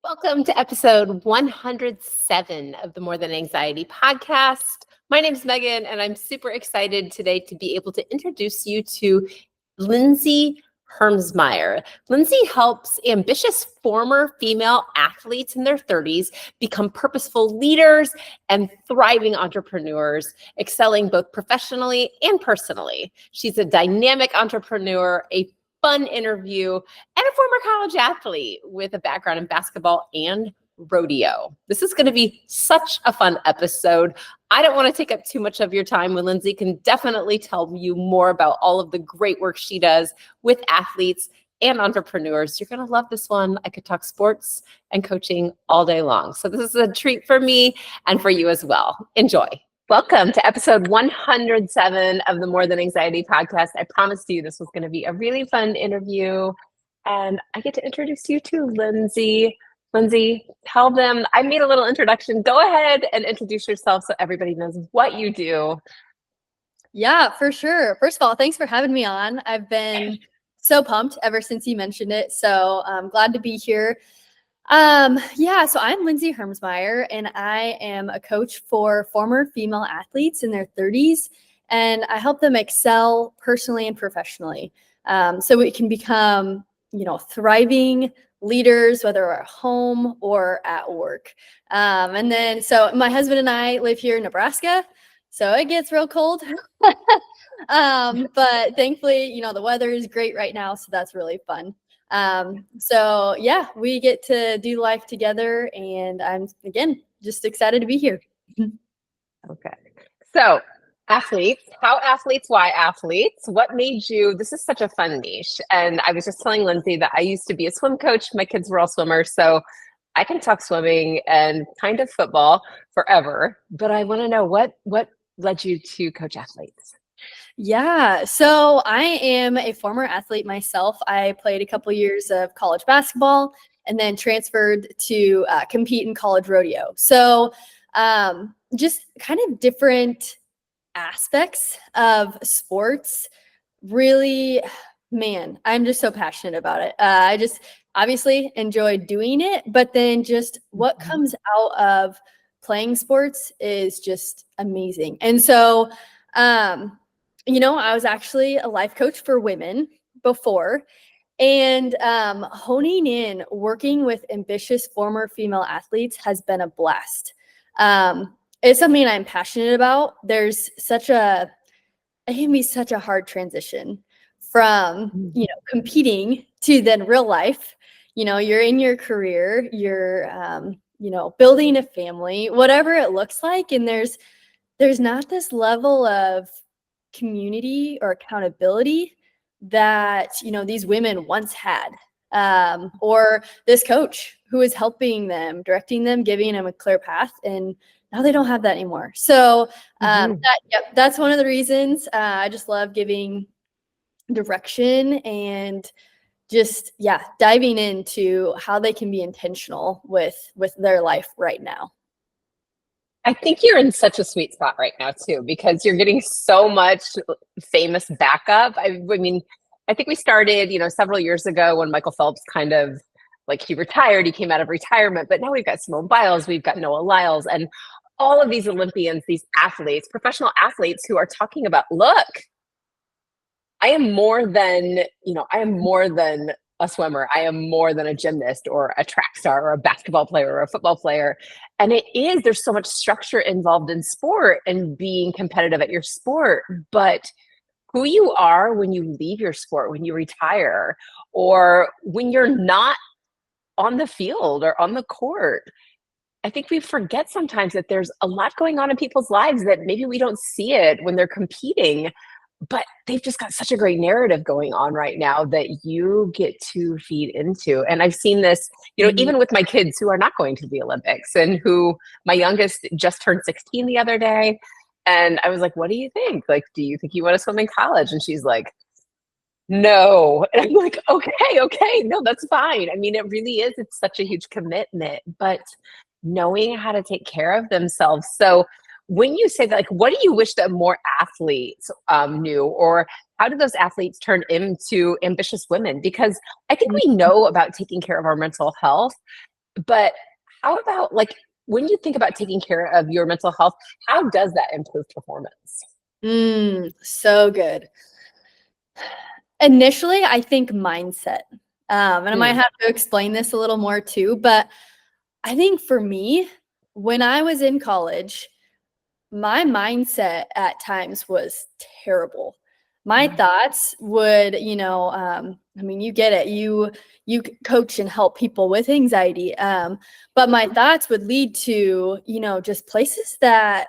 Welcome to episode 107 of the More Than Anxiety podcast. My name is Megan, and I'm super excited today to be able to introduce you to Linzie Hermsmeyer. Linzie helps ambitious former female athletes in their 30s become purposeful leaders and thriving entrepreneurs, excelling both professionally and personally. She's a dynamic entrepreneur, a fun interview, and a former college athlete with a background in basketball and rodeo. This is going to be such a fun episode. I don't want to take up too much of your time when Linzie can definitely tell you more about all of the great work she does with athletes and entrepreneurs. You're going to love this one. I could talk sports and coaching all day long. So this is a treat for me and for you as well. Enjoy. Welcome to episode 107 of the More Than Anxiety podcast. I promised you this was going to be a really fun interview, and I get to introduce you to Linzie. Linzie, tell them, I made a little introduction. Go ahead and introduce yourself so everybody knows what you do. Yeah, for sure. First of all, thanks for having me on. I've been so pumped ever since you mentioned it. So I'm glad to be here. So I'm Linzie Hermsmeyer, and I am a coach for former female athletes in their 30s, and I help them excel personally and professionally. So we can become, thriving leaders, whether we're at home or at work. So my husband and I live here in Nebraska, so it gets real cold. But thankfully, the weather is great right now, so that's really fun. We get to do life together, and I'm, again, just excited to be here. Okay. So athletes, how athletes, why athletes? What made you, this is such a fun niche. And I was just telling Linzie that I used to be a swim coach. My kids were all swimmers. So I can talk swimming and kind of football forever, but I want to know what led you to coach athletes? Yeah, so I am a former athlete myself. I played a couple years of college basketball and then transferred to compete in college rodeo. So just kind of different aspects of sports. Really, man, I'm just so passionate about it. I just obviously enjoy doing it, but then just what comes out of playing sports is just amazing. And so, I was actually a life coach for women before, and honing in, working with ambitious former female athletes has been a blast. It's something I'm passionate about. It can be such a hard transition from, competing to then real life. You're in your career, you're, building a family, whatever it looks like. And there's not this level of community or accountability that these women once had, or this coach who is helping them, directing them, giving them a clear path, and now they don't have that anymore. So that's one of the reasons. I just love giving direction and just diving into how they can be intentional with their life right now. I think you're in such a sweet spot right now too, because you're getting so much famous backup. I mean, I think we started, several years ago when Michael Phelps kind of he retired, he came out of retirement, but now we've got Simone Biles, we've got Noah Lyles, and all of these Olympians, these athletes, professional athletes who are talking about, look, I am more than a swimmer. I am more than a gymnast or a track star or a basketball player or a football player. And there's so much structure involved in sport and being competitive at your sport, but who you are when you leave your sport, when you retire, or when you're not on the field or on the court, I think we forget sometimes that there's a lot going on in people's lives that maybe we don't see it when they're competing, but they've just got such a great narrative going on right now that you get to feed into. And I've seen this, even with my kids who are not going to the Olympics, and who my youngest just turned 16 the other day. And I was like, what do you think? Do you think you want to swim in college? And she's like, no. And I'm like, okay, no, that's fine. I mean, it really is. It's such a huge commitment, but knowing how to take care of themselves. So when you say that, what do you wish that more athletes knew, or how do those athletes turn into ambitious women? Because I think we know about taking care of our mental health, But how about like when you think about taking care of your mental health, how does that improve performance? So good. Initially, I think mindset. And I might Mm, have to explain this a little more too, but I think for me, when I was in college, my mindset at times was terrible. My mm, thoughts would, I mean, you get it. You coach and help people with anxiety. But my thoughts would lead to, just places that,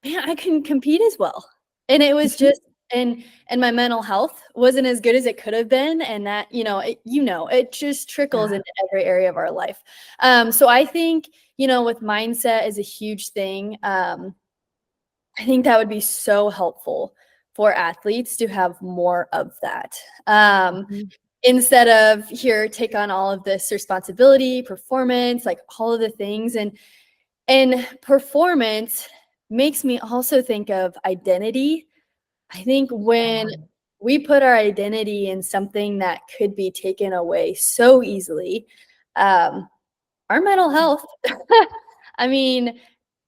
man, I couldn't compete as well. And it was mhm, just and my mental health wasn't as good as it could have been. And that, it just trickles yeah. into every area of our life. So I think, with mindset is a huge thing. I think that would be so helpful for athletes to have more of that. Mhm, Instead of here, take on all of this responsibility, performance, like all of the things. And performance makes me also think of identity. I think when yeah. we put our identity in something that could be taken away so easily, um, our mental health, I mean,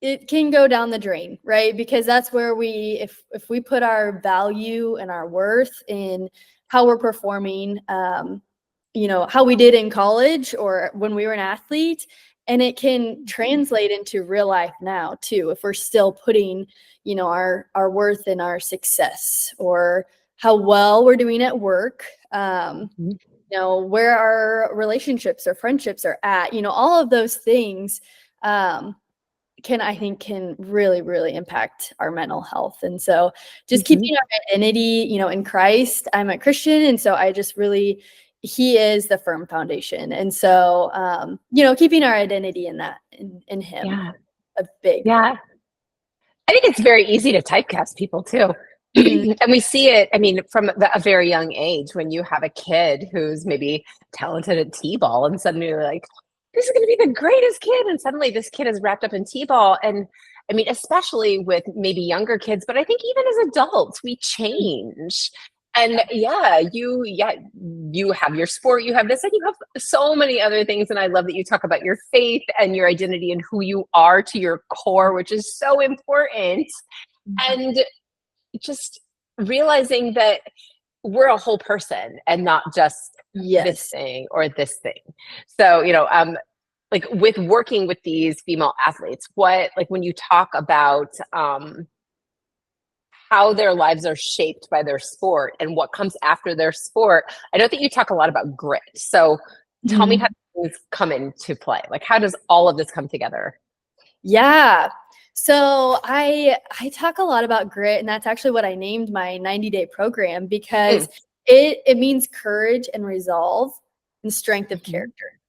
it can go down the drain, right? Because that's where if we put our value and our worth in how we're performing, how we did in college or when we were an athlete, and it can translate into real life now too, if we're still putting, our worth in our success or how well we're doing at work. Mhm, Where our relationships or friendships are at, all of those things can really, really impact our mental health. And so just mhm. keeping our identity, in Christ. I'm a Christian. And so I just really, he is the firm foundation. And so, keeping our identity in that, in him, Yeah. a big thing. Yeah. I think it's very easy to typecast people too. Mhm. And we see it, I mean, from a very young age when you have a kid who's maybe talented at T-ball and suddenly you're like, this is going to be the greatest kid. And suddenly this kid is wrapped up in T-ball. And I mean, especially with maybe younger kids, but I think even as adults, we change. And you have your sport, you have this, and you have so many other things. And I love that you talk about your faith and your identity and who you are to your core, which is so important. And just realizing that we're a whole person and not just this Yes. thing or this thing. So, like with working with these female athletes, what, like when you talk about how their lives are shaped by their sport and what comes after their sport, I know that you talk a lot about grit. So tell me how Mhm. things come into play. Like, how does all of this come together? Yeah. So I talk a lot about grit, and that's actually what I named my 90-day program Mm, because it means courage and resolve and strength of mhm, character.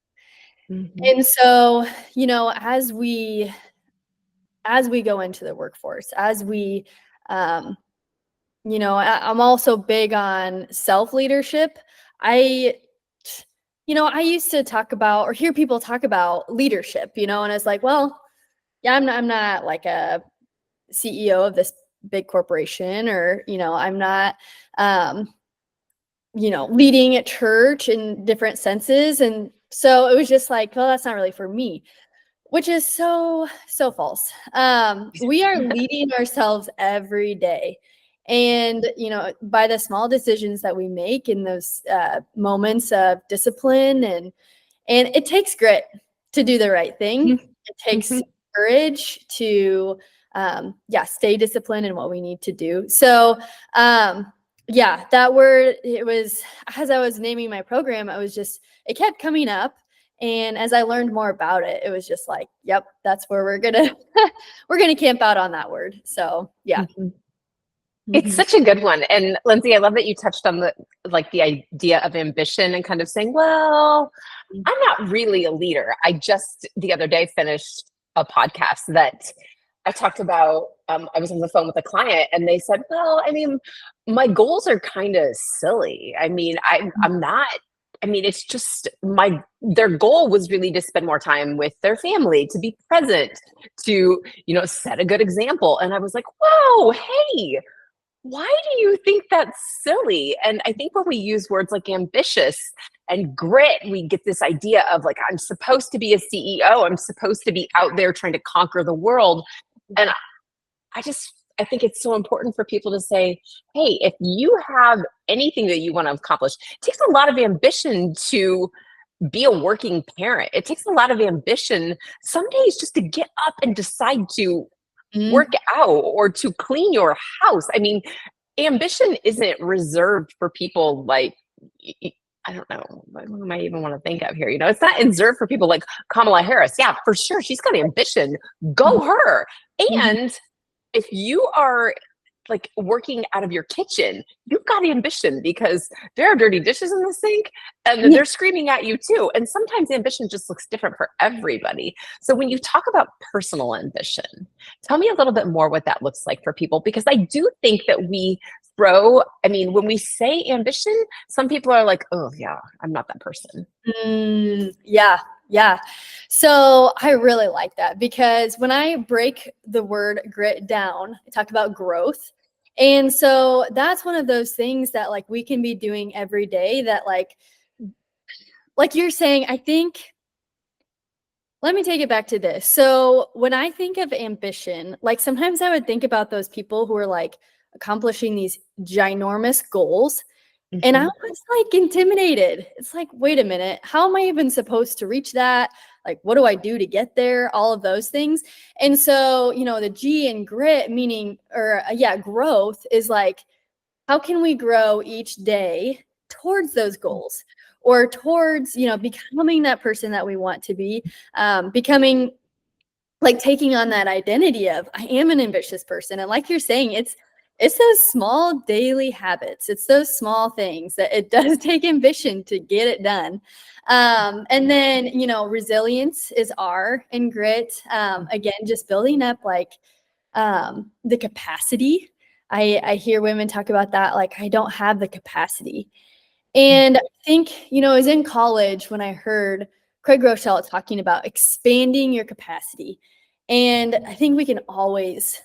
mhm, And so, as we go into the workforce, um, I'm also big on self-leadership. I I used to talk about or hear people talk about leadership, and it's like, well, yeah, I'm not like a CEO of this big corporation or, I'm not, um, leading at church in different senses. And so it was just like, well, that's not really for me, which is so, so false. We are leading ourselves every day. And, by the small decisions that we make in those moments of discipline and it takes grit to do the right thing. mhm, It takes mhm. courage to, stay disciplined in what we need to do. So, that word, it was, as I was naming my program, it kept coming up. And as I learned more about it, it was just like, yep, that's where we're gonna, we're gonna camp out on that word. So, yeah. Mhm. It's Mhm. such a good one. And Lindsay, I love that you touched on the idea of ambition and kind of saying, well, I'm not really a leader. I just the other day finished a podcast that I talked about. I was on the phone with a client and they said, well, I mean, my goals are kind of silly. I mean, I'm not, I mean, it's just their goal was really to spend more time with their family, to be present, to, set a good example. And I was like, whoa, hey, why do you think that's silly? And I think when we use words like ambitious and grit, we get this idea of like, I'm supposed to be a CEO. I'm supposed to be out there trying to conquer the world. And I think it's so important for people to say, hey, if you have anything that you want to accomplish, it takes a lot of ambition to be a working parent. It takes a lot of ambition some days just to get up and decide to Mm, work out or to clean your house. I mean, ambition isn't reserved for people like, I don't know, who am I even want to think of here? You know, it's not reserved for people like Kamala Harris. Yeah, for sure. She's got ambition. Go mhm, her. mhm. And if you are like working out of your kitchen, you've got ambition because there are dirty dishes in the sink and Yeah. they're screaming at you too. And sometimes ambition just looks different for everybody. So when you talk about personal ambition, tell me a little bit more what that looks like for people, because I do think that when we say ambition, some people are like, oh yeah, I'm not that person. Yeah, yeah. So I really like that because when I break the word grit down, I talk about growth. And so that's one of those things that like we can be doing every day that like you're saying, I think let me take it back to this. So when I think of ambition, like sometimes I would think about those people who are like accomplishing these ginormous goals. And I Mhm. was like intimidated. It's like, wait a minute, how am I even supposed to reach that? Like, what do I do to get there? All of those things. And so, the G in grit, meaning, or yeah, growth is like, how can we grow each day towards those goals or towards, becoming that person that we want to be, becoming like taking on that identity of I am an ambitious person. And like you're saying, it's those small daily habits. It's those small things that it does take ambition to get it done. And then, resilience is R and grit. Again, just building up like the capacity. I hear women talk about that, like, I don't have the capacity. And I think, it was in college when I heard Craig Rochelle talking about expanding your capacity. And I think we can always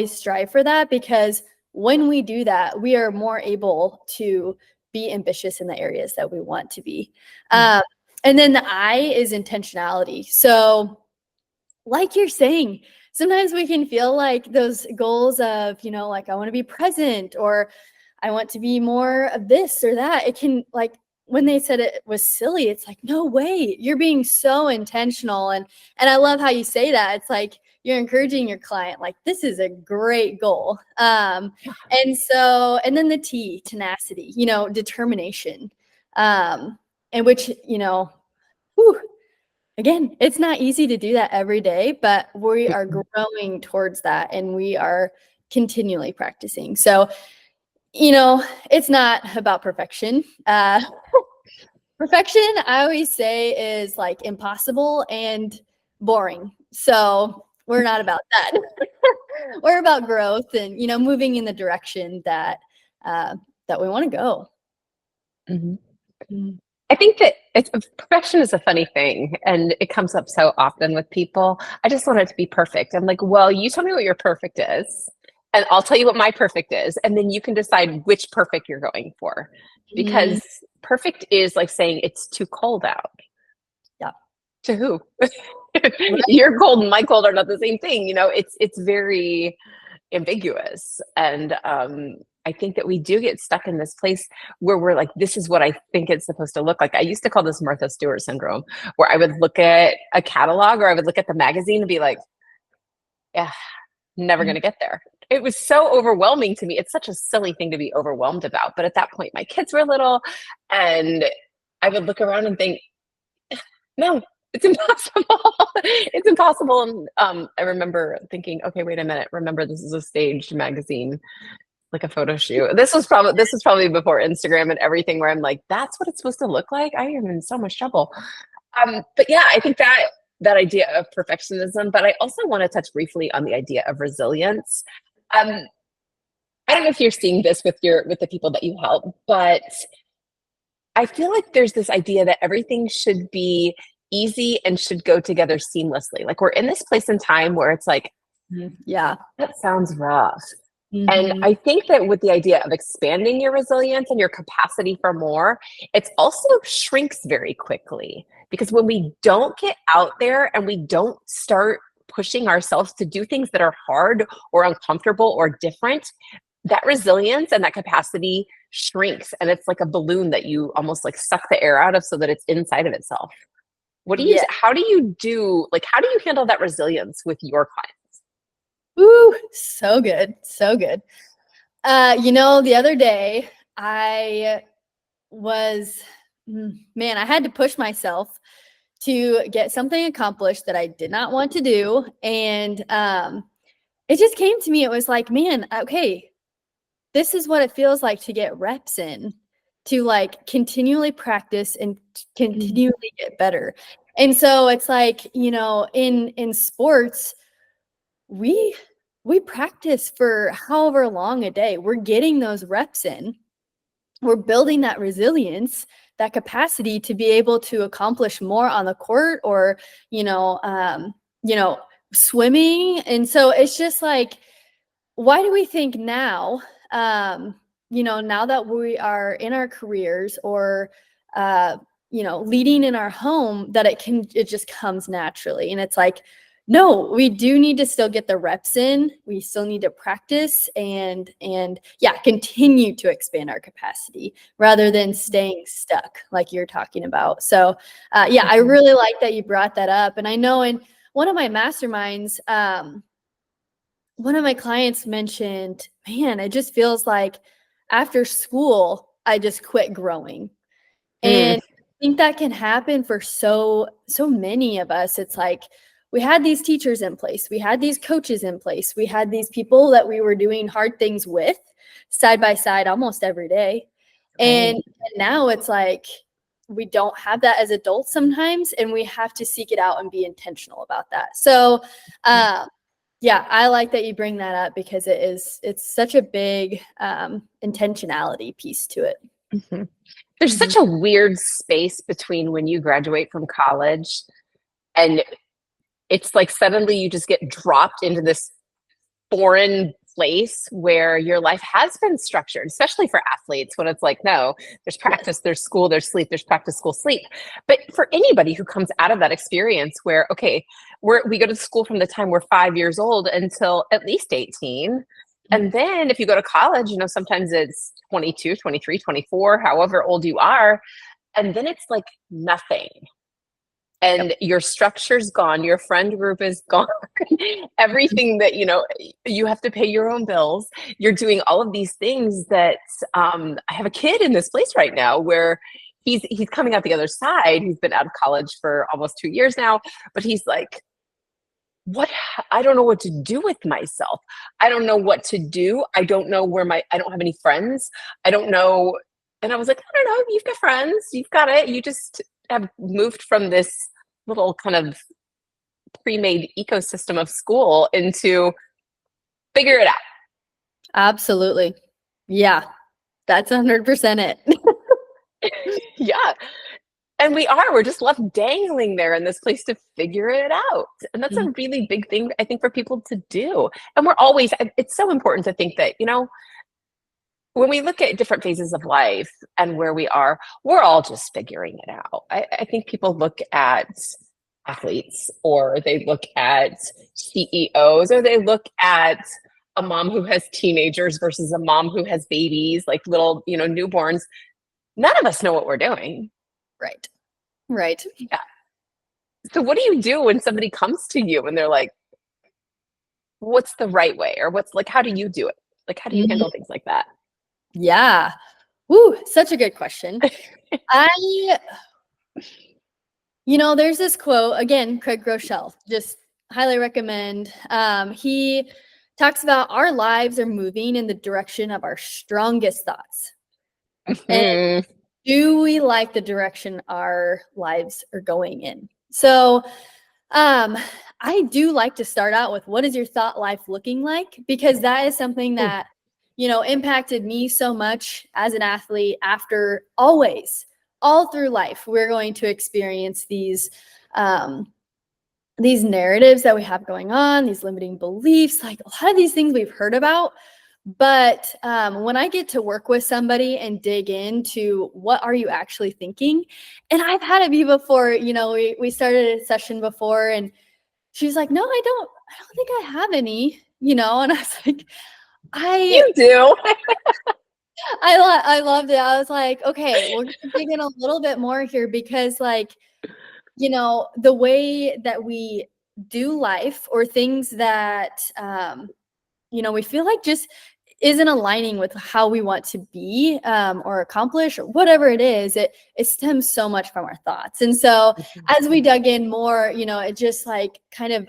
strive for that because when we do that, we are more able to be ambitious in the areas that we want to be. Um, and then the I is intentionality. So, like you're saying, sometimes we can feel like those goals of, like I want to be present or I want to be more of this or that. It can like when they said it was silly, it's like, no way, you're being so intentional. And I love how you say that. It's like you're encouraging your client, like this is a great goal. And then the T, tenacity, determination. And which, whew, again, it's not easy to do that every day, but we are growing towards that and we are continually practicing. So, it's not about perfection. Perfection, I always say, is like impossible and boring. So we're not about that. We're about growth and moving in the direction that we want to go. Mhm. Mm. I think that perfection is a funny thing and it comes up so often with people. I just want it to be perfect. I'm like, well, you tell me what your perfect is, and I'll tell you what my perfect is. And then you can decide which perfect you're going for. Mm, Because perfect is like saying it's too cold out. yeah. To who? Right. Your cold and my cold are not the same thing. It's very ambiguous. And I think that we do get stuck in this place where we're like, this is what I think it's supposed to look like. I used to call this Martha Stewart syndrome, where I would look at a catalog or I would look at the magazine and be like, yeah, never going Mm, to get there. It was so overwhelming to me. It's such a silly thing to be overwhelmed about. But at that point, my kids were little and I would look around and think, no, it's impossible. It's impossible. And I remember thinking, okay, wait a minute. Remember, this is a staged magazine, like a photo shoot. This was probably before Instagram and everything, where I'm like, that's what it's supposed to look like. I am in so much trouble. But yeah, I think that idea of perfectionism. But I also want to touch briefly on the idea of resilience. Um, I don't know if you're seeing this with the people that you help, but I feel like there's this idea that everything should be easy and should go together seamlessly. Like we're in this place in time where it's like, yeah. that sounds rough. And Mhm. I think that with the idea of expanding your resilience and your capacity for more, it's also shrinks very quickly because when we don't get out there and we don't start pushing ourselves to do things that are hard or uncomfortable or different, that resilience and that capacity shrinks. And it's like a balloon that you almost like suck the air out of so that it's inside of itself. Yeah. How do you handle that resilience with your clients? Ooh, so good. So good. The other day I was, man, I had to push myself to get something accomplished that I did not want to do. And it just came to me. It was like, man, okay, this is what it feels like to get reps in, to like continually practice and continually get better. And so it's like, in sports, we we practice for however long a day. We're getting those reps in. We're building that resilience, that capacity to be able to accomplish more on the court or, you know, um, you know, swimming. And so it's just like, why do we think now, now that we are in our careers or, leading in our home, that it just comes naturally. And it's like, no, we do need to still get the reps in. We still need to practice and yeah, continue to expand our capacity rather than staying stuck like you're talking about. So yeah, I really like that you brought that up. And I know in one of my masterminds, one of my clients mentioned, man, it just feels like after school, I just quit growing. Mm, And I think that can happen for so many of us. It's like we had these teachers in place, we had these coaches in place, we had these people that we were doing hard things with side by side almost every day. right. And now it's like we don't have that as adults sometimes, and we have to seek it out and be intentional about that. So, yeah, I like that you bring that up because it's such a big intentionality piece to it. Mhm. There's Mhm. such a weird space between when you graduate from college and it's like suddenly you just get dropped into this foreign place where your life has been structured, especially for athletes, when it's like, no, there's Yes. practice, there's school, there's sleep, there's practice, school, sleep. But for anybody who comes out of that experience where, okay, we go to school from the time we're 5 years old until at least 18. And then if you go to college, sometimes it's 22, 23, 24, however old you are. And then it's like nothing Yep. and your structure's gone, your friend group is gone, everything that you have to pay your own bills. You're doing all of these things that I have a kid in this place right now where he's coming out the other side. He's been out of college for almost 2 years now, but he's like, what? I don't know what to do with myself. I don't know what to do. I don't know I don't have any friends. I don't know. And I was like, I don't know. You've got friends. You've got it. You just have moved from this little kind of pre-made ecosystem of school into figure it out. Absolutely. Yeah, that's 100% it. Yeah. And we're just left dangling there in this place to figure it out. And that's a Mhm. really big thing, I think, for people to do. And we're always, it's so important to think that, when we look at different phases of life and where we are, we're all just figuring it out. I think people look at athletes or they look at CEOs or they look at a mom who has teenagers versus a mom who has babies, like little, newborns. None of us know what we're doing. Right. Right. Yeah. So what do you do when somebody comes to you and they're like, what's the right way? Or what's like, how do you do it? Like, how do you Mhm. handle things like that? Yeah. Woo, such a good question. I there's this quote, again, Craig Groeschel, just highly recommend. He talks about our lives are moving in the direction of our strongest thoughts. And Hmm. do we like the direction our lives are going in? So, um, I do like to start out with what is your thought life looking like? Because that is something that, impacted me so much as an athlete after always, all through life. We're going to experience these narratives that we have going on, these limiting beliefs, like a lot of these things we've heard about, But when I get to work with somebody and dig into what are you actually thinking, and I've had it be before, we started a session before and she's like, no, I don't think I have any, and I was like, You do. I loved it. I was like, okay, we're gonna dig in a little bit more here because the way that we do life or things that we feel like just isn't aligning with how we want to be or accomplish or whatever it is, it stems so much from our thoughts. And so as we dug in more, it just like kind of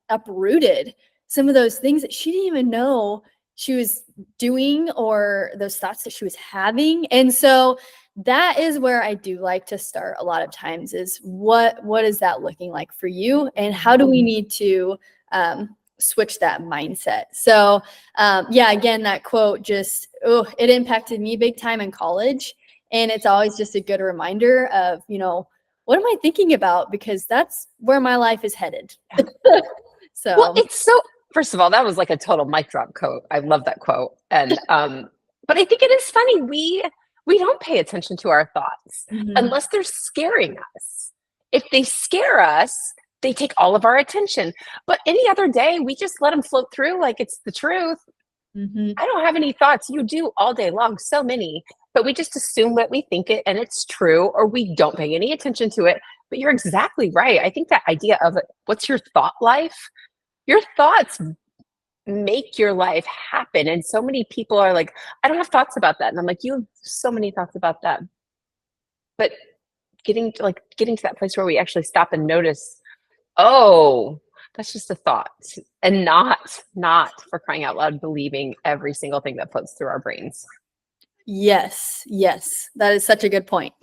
uprooted some of those things that she didn't even know she was doing or those thoughts that she was having. And so that is where I do like to start a lot of times is what is that looking like for you and how do we need to switch that mindset. So again, that quote just, it impacted me big time in college. And it's always just a good reminder of, what am I thinking about? Because that's where my life is headed. So well, first of all, that was like a total mic drop quote. I love that quote. And but I think it is funny. We don't pay attention to our thoughts unless they're scaring us. If they scare us, they take all of our attention. But any other day, we just let them float through like it's the truth. I don't have any thoughts. You do all day long, so many. But we just assume that we think it and it's true, or we don't pay any attention to it. But you're exactly right. I think that idea of what's your thought life? Your thoughts make your life happen. And so many people are like, I don't have thoughts about that. And I'm like, you have so many thoughts about that. But getting to that place where we actually stop and notice, oh, that's just a thought, and not for crying out loud believing every single thing that floats through our brains. Yes. That is such a good point.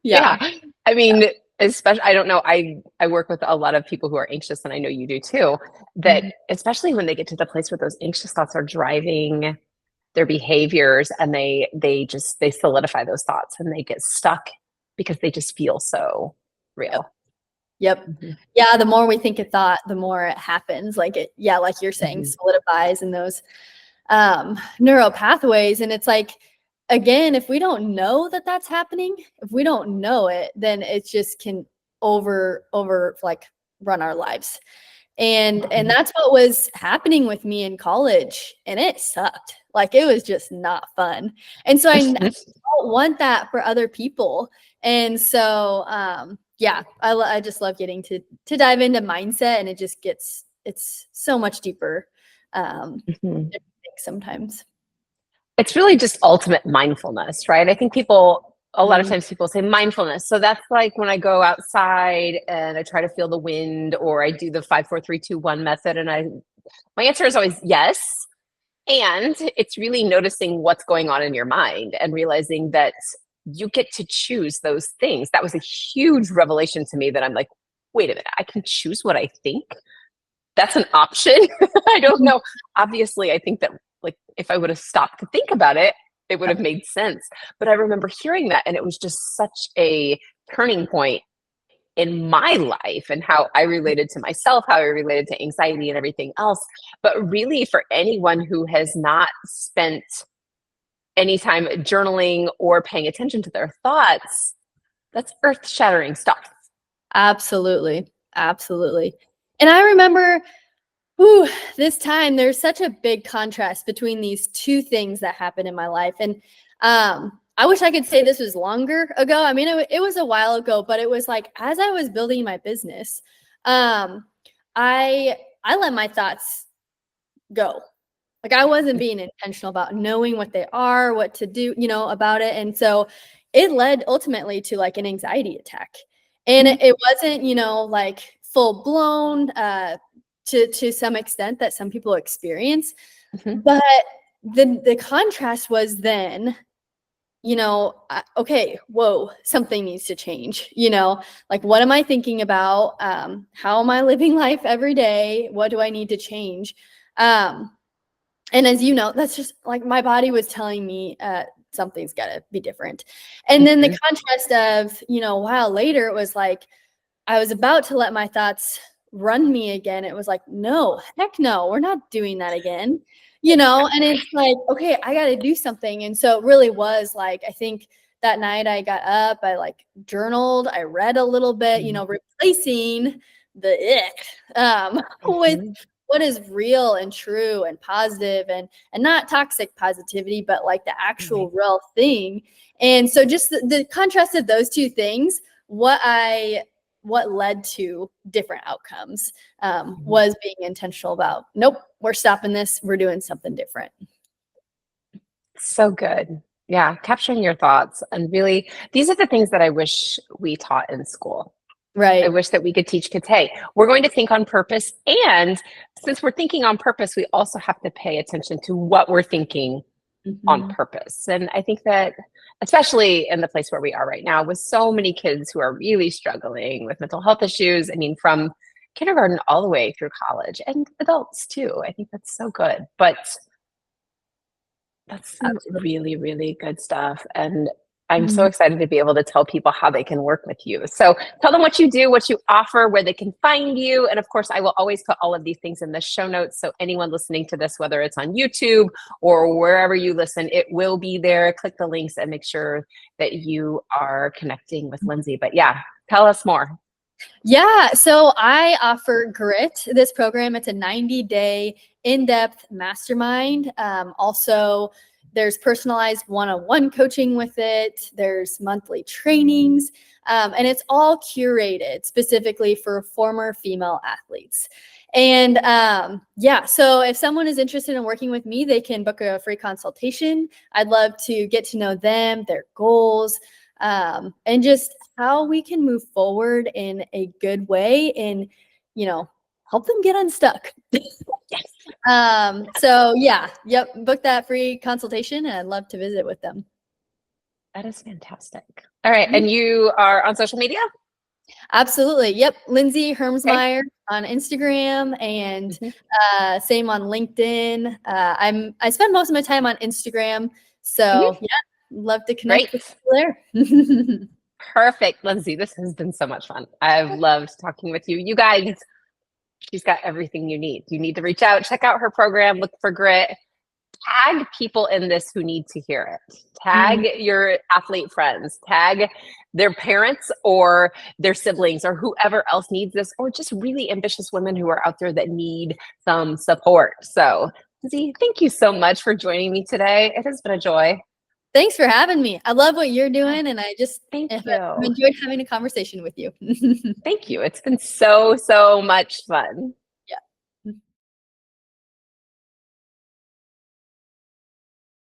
Yeah. I mean, especially, I don't know, I work with a lot of people who are anxious, and I know you do too, that especially when they get to the place where those anxious thoughts are driving their behaviors and they solidify those thoughts and they get stuck because they just feel so real. Yep. Yeah. The more we think a thought, the more it happens. Like you're saying, solidifies in those neural pathways. And it's like, again, if we don't know that that's happening, if we don't know it, then it just can over like run our lives. And that's what was happening with me in college, and it sucked. Like it was just not fun. And so I don't want that for other people. And so I just love getting to dive into mindset, and it's so much deeper than I think sometimes. It's really just ultimate mindfulness, right? I think a lot of times people say mindfulness. So that's like when I go outside and I try to feel the wind, or I do the 5, 4, 3, 2, 1 method. And my answer is always yes. And it's really noticing what's going on in your mind and realizing that you get to choose those things. That was a huge revelation to me, that I'm like, wait a minute, I can choose what I think. That's an option. I don't know. Obviously, I think that like if I would have stopped to think about it, it would have made sense. But I remember hearing that, and it was just such a turning point in my life and how I related to myself, how I related to anxiety and everything else. But really, for anyone who has not spent any time journaling or paying attention to their thoughts, that's earth-shattering stuff. Absolutely. And I remember this time there's such a big contrast between these two things that happened in my life. And I wish I could say this was longer ago. I mean, it was a while ago, but it was like, as I was building my business, I let my thoughts go. Like I wasn't being intentional about knowing what they are, what to do, about it. And so it led ultimately to like an anxiety attack. And it wasn't, like full blown, to some extent that some people experience. But the contrast was then, okay, whoa, something needs to change, like what am I thinking about? How am I living life every day? What do I need to change? And as you know, that's just like my body was telling me something's got to be different. And then the contrast of, a while later, it was like I was about to let my thoughts run me again, it was like, no, heck no, we're not doing that again. And it's like, okay, I got to do something. And so it really was like, I think that night I got up, I like journaled, I read a little bit, replacing the ick with Mhm. what is real and true and positive and not toxic positivity, but like the actual Right. real thing. And so just the contrast of those two things, what led to different outcomes Mhm. was being intentional about, nope, we're stopping this, we're doing something different. So good. Yeah, capturing your thoughts and really, these are the things that I wish we taught in school. I Right. wish that we could teach kids, hey, we're going to think on purpose. And since we're thinking on purpose, we also have to pay attention to what we're thinking on Mhm. purpose. And I think that, especially in the place where we are right now, with so many kids who are really struggling with mental health issues, I mean, from kindergarten all the way through college and adults too. I think that's so good. But that's some Absolutely. really, really good stuff. And I'm so Mhm. excited to be able to tell people how they can work with you. So tell them what you do, what you offer, where they can find you. And of course, I will always put all of these things in the show notes. So anyone listening to this, whether it's on YouTube or wherever you listen, it will be there. Click the links and make sure that you are connecting with Linzie. But yeah, tell us more. Yeah, so I offer Grit, this program. It's a 90-day in-depth mastermind. Also, there's personalized one-on-one coaching with it. There's monthly trainings, and it's all curated specifically for former female athletes. And yeah, so if someone is interested in working with me, they can book a free consultation. I'd love to get to know them, their goals, and just how we can move forward in a good way and, help them get unstuck. Yes, So yeah, yep, book that free consultation and I'd love to visit with them. that is fantastic. All right. Yeah, And you are on social media? absolutely. Yep. Linzie Okay. Hermsmeyer on Instagram and Mhm. same on LinkedIn. I spend most of my time on Instagram. Mhm. So yeah, love to connect with Great. people there. Perfect, Lindsay. This has been so much fun. I've loved talking with you. You guys, she's got everything you need. You need to reach out, check out her program, look for Grit, tag people in this who need to hear it. Tag Mhm. your athlete friends, tag their parents or their siblings or whoever else needs this, or just really ambitious women who are out there that need some support. So, Lindsay, thank you so much for joining me today. It has been a joy. Thanks for having me. I love what you're doing, and I just Thank have you. enjoyed having a conversation with you. Thank you. It's been so, so much fun.